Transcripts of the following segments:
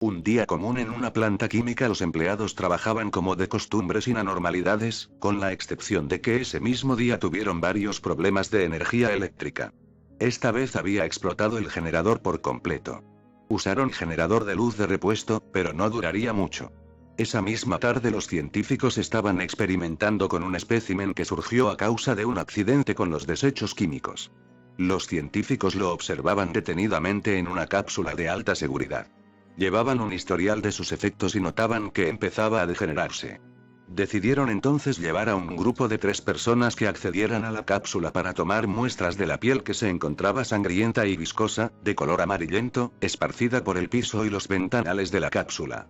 Un día común en una planta química, los empleados trabajaban como de costumbre sin anormalidades, con la excepción de que ese mismo día tuvieron varios problemas de energía eléctrica. Esta vez había explotado el generador por completo. Usaron generador de luz de repuesto, pero no duraría mucho. Esa misma tarde los científicos estaban experimentando con un espécimen que surgió a causa de un accidente con los desechos químicos. Los científicos lo observaban detenidamente en una cápsula de alta seguridad. Llevaban un historial de sus efectos y notaban que empezaba a degenerarse. Decidieron entonces llevar a un grupo de 3 personas que accedieran a la cápsula para tomar muestras de la piel que se encontraba sangrienta y viscosa, de color amarillento, esparcida por el piso y los ventanales de la cápsula.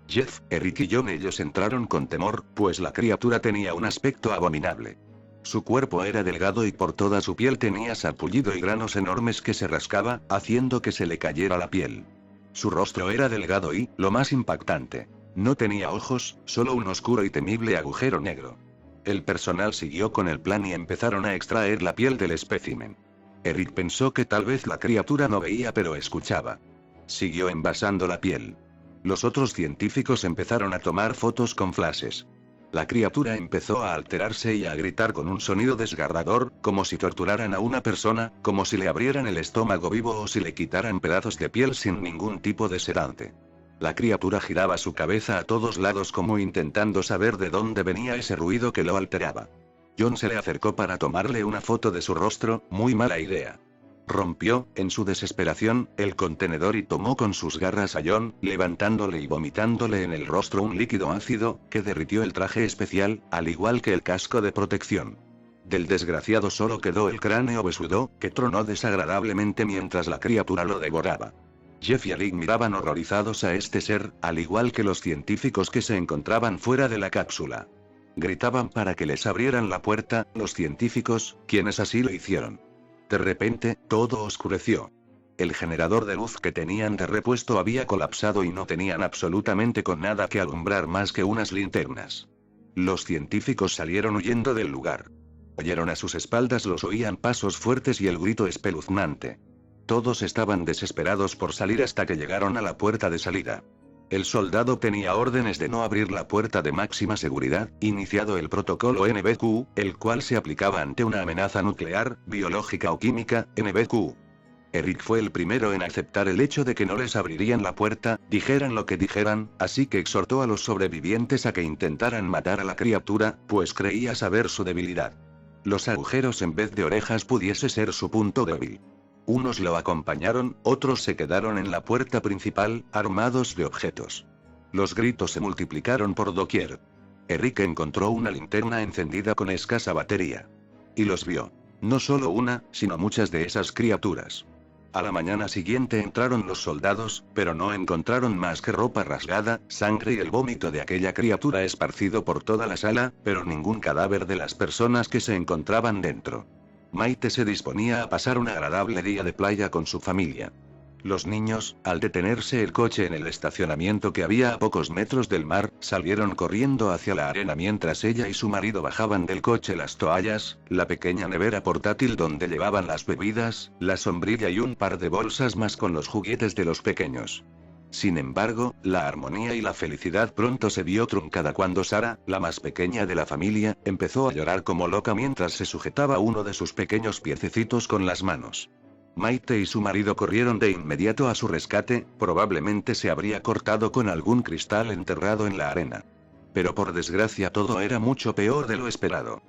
Jeff, Eric y John ellos entraron con temor, pues la criatura tenía un aspecto abominable. Su cuerpo era delgado y por toda su piel tenía sarpullido y granos enormes que se rascaba, haciendo que se le cayera la piel. Su rostro era delgado y, lo más impactante, no tenía ojos, solo un oscuro y temible agujero negro. El personal siguió con el plan y empezaron a extraer la piel del espécimen. Eric pensó que tal vez la criatura no veía pero escuchaba. Siguió envasando la piel. Los otros científicos empezaron a tomar fotos con flashes. La criatura empezó a alterarse y a gritar con un sonido desgarrador, como si torturaran a una persona, como si le abrieran el estómago vivo o si le quitaran pedazos de piel sin ningún tipo de sedante. La criatura giraba su cabeza a todos lados como intentando saber de dónde venía ese ruido que lo alteraba. John se le acercó para tomarle una foto de su rostro, muy mala idea. Rompió, en su desesperación, el contenedor y tomó con sus garras a John, levantándole y vomitándole en el rostro un líquido ácido, que derritió el traje especial, al igual que el casco de protección. Del desgraciado solo quedó el cráneo besudo, que tronó desagradablemente mientras la criatura lo devoraba. Jeff y Eric miraban horrorizados a este ser, al igual que los científicos que se encontraban fuera de la cápsula. Gritaban para que les abrieran la puerta, los científicos, quienes así lo hicieron. De repente, todo oscureció. El generador de luz que tenían de repuesto había colapsado y no tenían absolutamente con nada que alumbrar más que unas linternas. Los científicos salieron huyendo del lugar. Oyeron a sus espaldas, los oían pasos fuertes y el grito espeluznante. Todos estaban desesperados por salir hasta que llegaron a la puerta de salida. El soldado tenía órdenes de no abrir la puerta de máxima seguridad, iniciado el protocolo NBQ, el cual se aplicaba ante una amenaza nuclear, biológica o química, NBQ. Eric fue el primero en aceptar el hecho de que no les abrirían la puerta, dijeran lo que dijeran, así que exhortó a los sobrevivientes a que intentaran matar a la criatura, pues creía saber su debilidad. Los agujeros en vez de orejas pudiese ser su punto débil. Unos lo acompañaron, otros se quedaron en la puerta principal, armados de objetos. Los gritos se multiplicaron por doquier. Eric encontró una linterna encendida con escasa batería. Y los vio. No solo una, sino muchas de esas criaturas. A la mañana siguiente entraron los soldados, pero no encontraron más que ropa rasgada, sangre y el vómito de aquella criatura esparcido por toda la sala, pero ningún cadáver de las personas que se encontraban dentro. Maite se disponía a pasar un agradable día de playa con su familia. Los niños, al detenerse el coche en el estacionamiento que había a pocos metros del mar, salieron corriendo hacia la arena mientras ella y su marido bajaban del coche las toallas, la pequeña nevera portátil donde llevaban las bebidas, la sombrilla y un par de bolsas más con los juguetes de los pequeños. Sin embargo, la armonía y la felicidad pronto se vio truncada cuando Sara, la más pequeña de la familia, empezó a llorar como loca mientras se sujetaba uno de sus pequeños piececitos con las manos. Maite y su marido corrieron de inmediato a su rescate, probablemente se habría cortado con algún cristal enterrado en la arena. Pero por desgracia todo era mucho peor de lo esperado.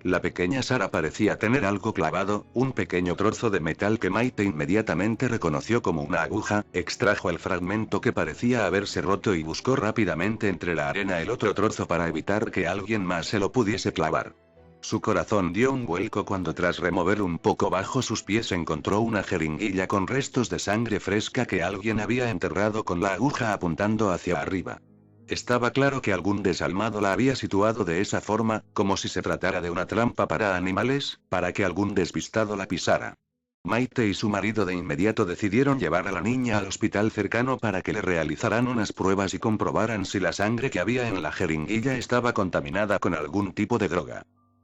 La pequeña Sara parecía tener algo clavado, un pequeño trozo de metal que Maite inmediatamente reconoció como una aguja, extrajo el fragmento que parecía haberse roto y buscó rápidamente entre la arena el otro trozo para evitar que alguien más se lo pudiese clavar. Su corazón dio un vuelco cuando tras remover un poco bajo sus pies encontró una jeringuilla con restos de sangre fresca que alguien había enterrado con la aguja apuntando hacia arriba. Estaba claro que algún desalmado la había situado de esa forma, como si se tratara de una trampa para animales, para que algún despistado la pisara. Maite y su marido de inmediato decidieron llevar a la niña al hospital cercano para que le realizaran unas pruebas y comprobaran si la sangre que había en la jeringuilla estaba contaminada con algún tipo de droga.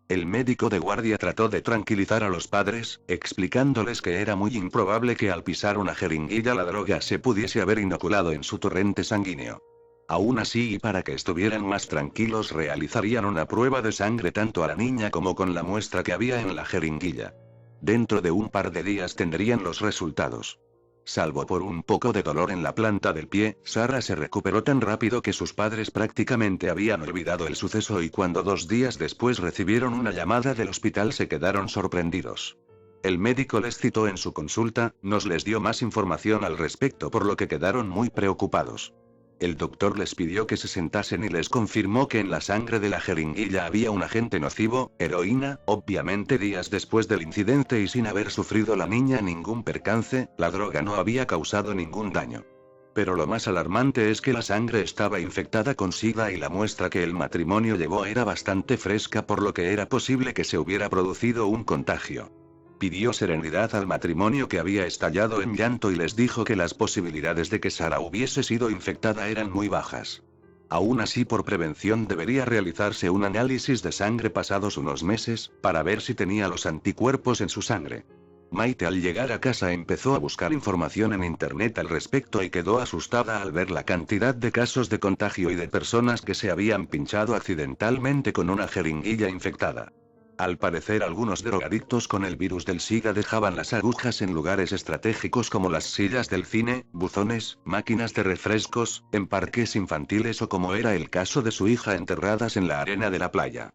El médico de guardia trató de tranquilizar a los padres, explicándoles que era muy improbable que al pisar una jeringuilla la droga se pudiese haber inoculado en su torrente sanguíneo. Aún así, y para que estuvieran más tranquilos, realizarían una prueba de sangre tanto a la niña como con la muestra que había en la jeringuilla. Dentro de un par de días tendrían los resultados. Salvo por un poco de dolor en la planta del pie, Sarah se recuperó tan rápido que sus padres prácticamente habían olvidado el suceso, y cuando 2 días después recibieron una llamada del hospital se quedaron sorprendidos. El médico les citó en su consulta, nos les dio más información al respecto, por lo que quedaron muy preocupados. El doctor les pidió que se sentasen y les confirmó que en la sangre de la jeringuilla había un agente nocivo, heroína. Obviamente días después del incidente y sin haber sufrido la niña ningún percance, la droga no había causado ningún daño. Pero lo más alarmante es que la sangre estaba infectada con SIDA y la muestra que el matrimonio llevó era bastante fresca, por lo que era posible que se hubiera producido un contagio. Pidió serenidad al matrimonio, que había estallado en llanto, y les dijo que las posibilidades de que Sarah hubiese sido infectada eran muy bajas. Aún así, por prevención debería realizarse un análisis de sangre pasados unos meses, para ver si tenía los anticuerpos en su sangre. Maite al llegar a casa empezó a buscar información en internet al respecto y quedó asustada al ver la cantidad de casos de contagio y de personas que se habían pinchado accidentalmente con una jeringuilla infectada. Al parecer, algunos drogadictos con el virus del SIDA dejaban las agujas en lugares estratégicos como las sillas del cine, buzones, máquinas de refrescos, en parques infantiles o, como era el caso de su hija, enterradas en la arena de la playa.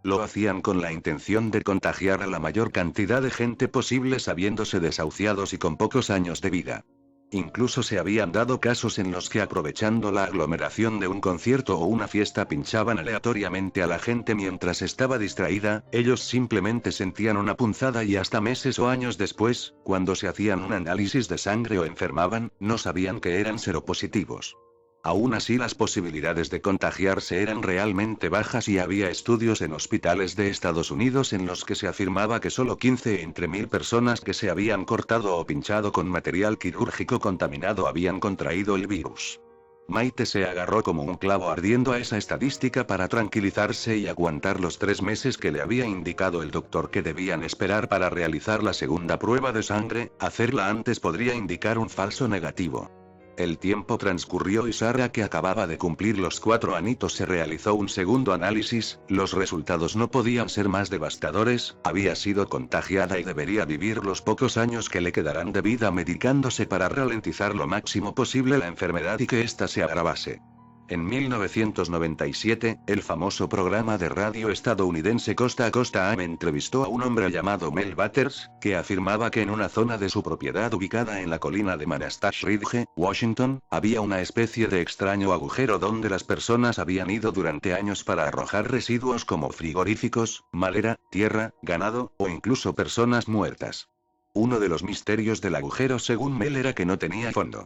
Lo hacían con la intención de contagiar a la mayor cantidad de gente posible, sabiéndose desahuciados y con pocos años de vida. Incluso se habían dado casos en los que, aprovechando la aglomeración de un concierto o una fiesta, pinchaban aleatoriamente a la gente mientras estaba distraída. Ellos simplemente sentían una punzada y hasta meses o años después, cuando se hacían un análisis de sangre o enfermaban, no sabían que eran seropositivos. Aún así, las posibilidades de contagiarse eran realmente bajas y había estudios en hospitales de Estados Unidos en los que se afirmaba que solo 15 entre 1000 personas que se habían cortado o pinchado con material quirúrgico contaminado habían contraído el virus. Maite se agarró como un clavo ardiendo a esa estadística para tranquilizarse y aguantar los 3 meses que le había indicado el doctor que debían esperar para realizar la segunda prueba de sangre. Hacerla antes podría indicar un falso negativo. El tiempo transcurrió y Sarah, que acababa de cumplir los 4 añitos, se realizó un segundo análisis. Los resultados no podían ser más devastadores. Había sido contagiada y debería vivir los pocos años que le quedarán de vida medicándose para ralentizar lo máximo posible la enfermedad y que ésta se agravase. En 1997, el famoso programa de radio estadounidense Costa a Costa AM entrevistó a un hombre llamado Mel Butters, que afirmaba que en una zona de su propiedad ubicada en la colina de Manastash Ridge, Washington, había una especie de extraño agujero donde las personas habían ido durante años para arrojar residuos como frigoríficos, madera, tierra, ganado, o incluso personas muertas. Uno de los misterios del agujero, según Mel, era que no tenía fondo.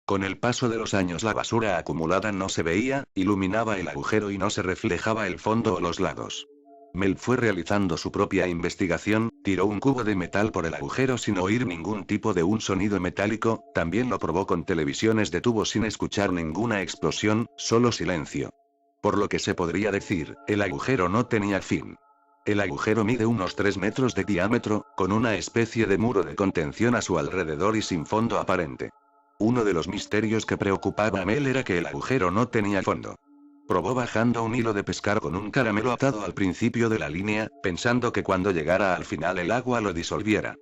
Con el paso de los años, la basura acumulada no se veía, iluminaba el agujero y no se reflejaba el fondo o los lados. Mel fue realizando su propia investigación, tiró un cubo de metal por el agujero sin oír ningún tipo de un sonido metálico, también lo probó con televisiones de tubo sin escuchar ninguna explosión, solo silencio. Por lo que se podría decir, el agujero no tenía fin. El agujero mide unos 3 metros de diámetro, con una especie de muro de contención a su alrededor y sin fondo aparente. Uno de los misterios que preocupaba a Mel era que el agujero no tenía fondo. Probó bajando un hilo de pescar con un caramelo atado al principio de la línea, pensando que cuando llegara al final el agua lo disolviera.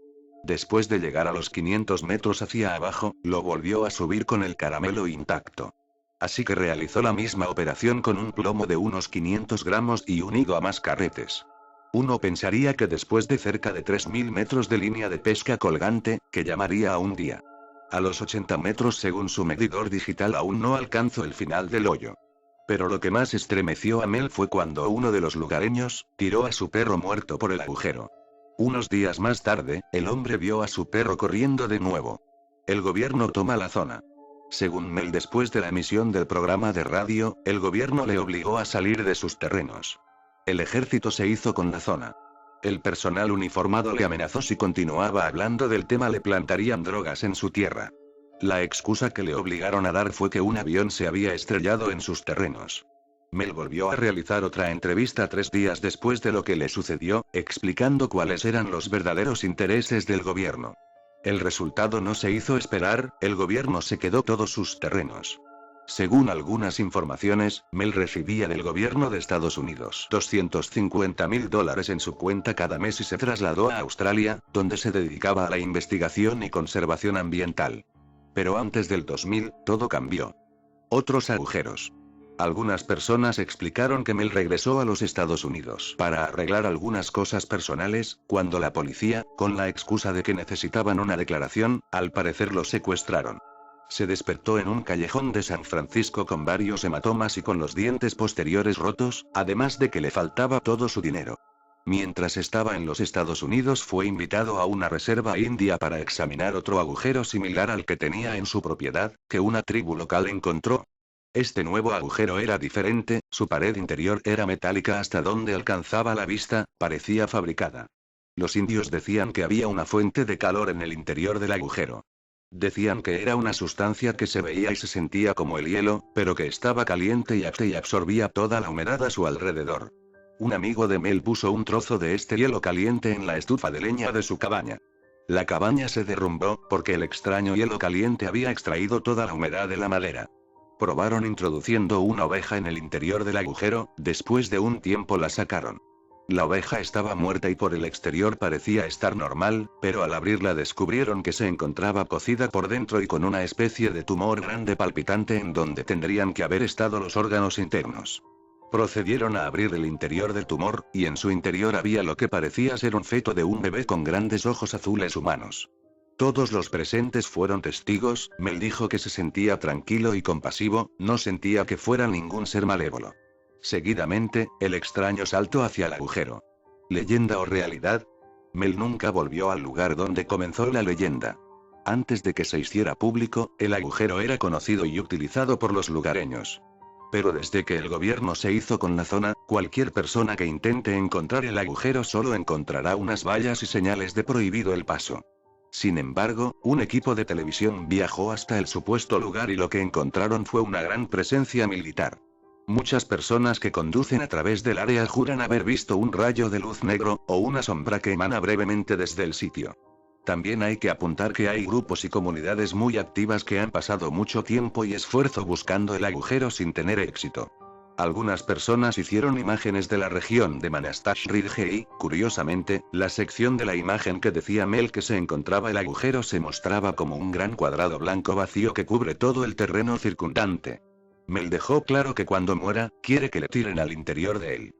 Después de llegar a los 500 metros hacia abajo, lo volvió a subir con el caramelo intacto. Así que realizó la misma operación con un plomo de unos 500 gramos y un hilo a mascaretes. Uno pensaría que después de cerca de 3000 metros de línea de pesca colgante, que llamaría a un día. A los 80 metros según su medidor digital aún no alcanzó el final del hoyo. Pero lo que más estremeció a Mel fue cuando uno de los lugareños tiró a su perro muerto por el agujero. Unos días más tarde, el hombre vio a su perro corriendo de nuevo. El gobierno toma la zona. Según Mel, después de la emisión del programa de radio, el gobierno le obligó a salir de sus terrenos. El ejército se hizo con la zona. El personal uniformado le amenazó si continuaba hablando del tema le plantarían drogas en su tierra. La excusa que le obligaron a dar fue que un avión se había estrellado en sus terrenos. Mel volvió a realizar otra entrevista 3 días después de lo que le sucedió, explicando cuáles eran los verdaderos intereses del gobierno. El resultado no se hizo esperar, el gobierno se quedó todos sus terrenos. Según algunas informaciones, Mel recibía del gobierno de Estados Unidos $250.000 en su cuenta cada mes y se trasladó a Australia, donde se dedicaba a la investigación y conservación ambiental. Pero antes del 2000, todo cambió. Otros agujeros. Algunas personas explicaron que Mel regresó a los Estados Unidos para arreglar algunas cosas personales, cuando la policía, con la excusa de que necesitaban una declaración, al parecer lo secuestraron. Se despertó en un callejón de San Francisco con varios hematomas y con los dientes posteriores rotos, además de que le faltaba todo su dinero. Mientras estaba en los Estados Unidos fue invitado a una reserva india para examinar otro agujero similar al que tenía en su propiedad, que una tribu local encontró. Este nuevo agujero era diferente, su pared interior era metálica hasta donde alcanzaba la vista, parecía fabricada. Los indios decían que había una fuente de calor en el interior del agujero. Decían que era una sustancia que se veía y se sentía como el hielo, pero que estaba caliente y absorbía toda la humedad a su alrededor. Un amigo de Mel puso un trozo de este hielo caliente en la estufa de leña de su cabaña. La cabaña se derrumbó, porque el extraño hielo caliente había extraído toda la humedad de la madera. Probaron introduciendo una oveja en el interior del agujero, después de un tiempo la sacaron. La oveja estaba muerta y por el exterior parecía estar normal, pero al abrirla descubrieron que se encontraba cocida por dentro y con una especie de tumor grande palpitante en donde tendrían que haber estado los órganos internos. Procedieron a abrir el interior del tumor, y en su interior había lo que parecía ser un feto de un bebé con grandes ojos azules humanos. Todos los presentes fueron testigos. Mel dijo que se sentía tranquilo y compasivo, no sentía que fuera ningún ser malévolo. Seguidamente, el extraño saltó hacia el agujero. ¿Leyenda o realidad? Mel nunca volvió al lugar donde comenzó la leyenda. Antes de que se hiciera público, el agujero era conocido y utilizado por los lugareños. Pero desde que el gobierno se hizo con la zona, cualquier persona que intente encontrar el agujero solo encontrará unas vallas y señales de prohibido el paso. Sin embargo, un equipo de televisión viajó hasta el supuesto lugar y lo que encontraron fue una gran presencia militar. Muchas personas que conducen a través del área juran haber visto un rayo de luz negro, o una sombra que emana brevemente desde el sitio. También hay que apuntar que hay grupos y comunidades muy activas que han pasado mucho tiempo y esfuerzo buscando el agujero sin tener éxito. Algunas personas hicieron imágenes de la región de Manastash Ridge y, curiosamente, la sección de la imagen que decía Mel que se encontraba el agujero se mostraba como un gran cuadrado blanco vacío que cubre todo el terreno circundante. Mel dejó claro que cuando muera, quiere que le tiren al interior de él.